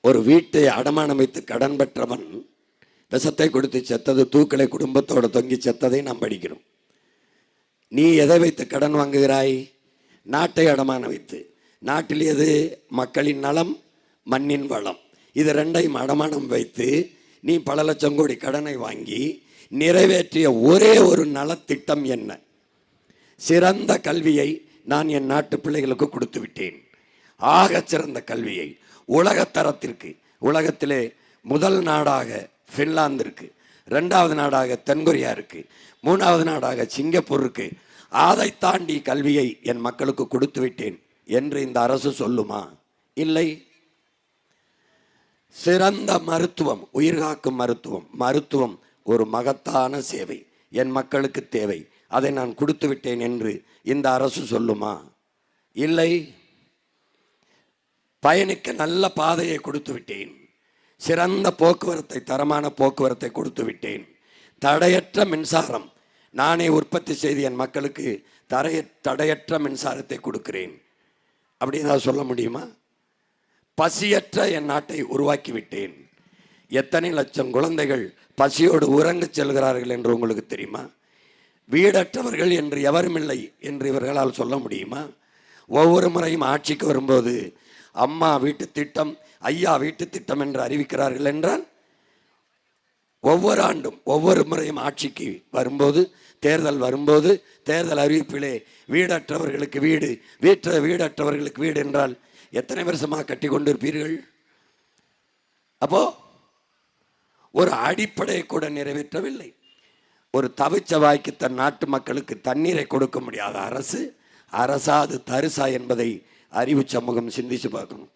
ஒரு வீட்டை அடமானம் வைத்து கடன் பெற்றவன் விஷத்தை கொடுத்து செத்தது, தூக்களை குடும்பத்தோடு தொங்கி செத்ததை நாம் படிக்கிறோம். நீ எதை வைத்து கடன் வாங்குகிறாய்? நாட்டை அடமானம் வைத்து. நாட்டில் எது? மக்களின் நலம், மண்ணின் வளம். இது ரெண்டையும் அடமானம் வைத்து நீ பல லட்சம் கோடி கடனை வாங்கி நிறைவேற்றிய ஒரே ஒரு நலத்திட்டம் என்ன? சிறந்த கல்வியை நான் என் நாட்டு பிள்ளைகளுக்கு கொடுத்து விட்டேன். ஆக சிறந்த கல்வியை உலகத்தரத்திற்கு. உலகத்திலே முதல் நாடாக ஃபின்லாந்து இருக்கு, ரெண்டாவது நாடாக தென்கொரியா இருக்கு, மூணாவது நாடாக சிங்கப்பூர் இருக்கு. அதை தாண்டி கல்வியை என் மக்களுக்கு கொடுத்து விட்டேன் என்று இந்த அரசு சொல்லுமா? இல்லை. சிறந்த மருத்துவம், உயிர்காக்கும் மருத்துவம், மருத்துவம் ஒரு மகத்தான சேவை, என் மக்களுக்கு தேவை, அதை நான் கொடுத்து விட்டேன் என்று இந்த அரசு சொல்லுமா? இல்லை. பயணிக்க நல்ல பாதையை கொடுத்து விட்டேன், சிறந்த போக்குவரத்தை, தரமான போக்குவரத்தை கொடுத்து விட்டேன், தடையற்ற மின்சாரம் நானே உற்பத்தி செய்து என் மக்களுக்கு தடையற்ற மின்சாரத்தை கொடுக்கிறேன் அப்படின்னு நான் சொல்ல முடியுமா? பசியற்ற என் நாட்டை உருவாக்கி விட்டேன். எத்தனை லட்சம் குழந்தைகள் பசியோடு உறங்கச் செல்கிறார்கள் என்று உங்களுக்கு தெரியுமா? வீடற்றவர்கள் என்று எவரும் இல்லை என்று இவர்களால் சொல்ல முடியுமா? ஒவ்வொரு முறையும் ஆட்சிக்கு வரும்போது அம்மா வீட்டு திட்டம், ஐயா வீட்டு திட்டம் என்று அறிவிக்கிறார்கள் என்றால், ஒவ்வொரு ஆண்டும் ஒவ்வொரு முறையும் ஆட்சிக்கு வரும்போது, தேர்தல் வரும்போது, தேர்தல் அறிவிப்பிலே வீடற்றவர்களுக்கு வீடு, வீடற்றவர்களுக்கு வீடு என்றால் எத்தனை வருஷமாக கட்டி கொண்டிருப்பீர்கள்? அப்போ ஒரு அடிப்படையை கூட நிறைவேற்றவில்லை. ஒரு தவிச்சவாய்க்கு தன் நாட்டு மக்களுக்கு தண்ணீரை கொடுக்க முடியாத அரசு அரசா அது தரிசா என்பதை அறிவு சமூகம் சிந்திச்சு பார்க்கணும்.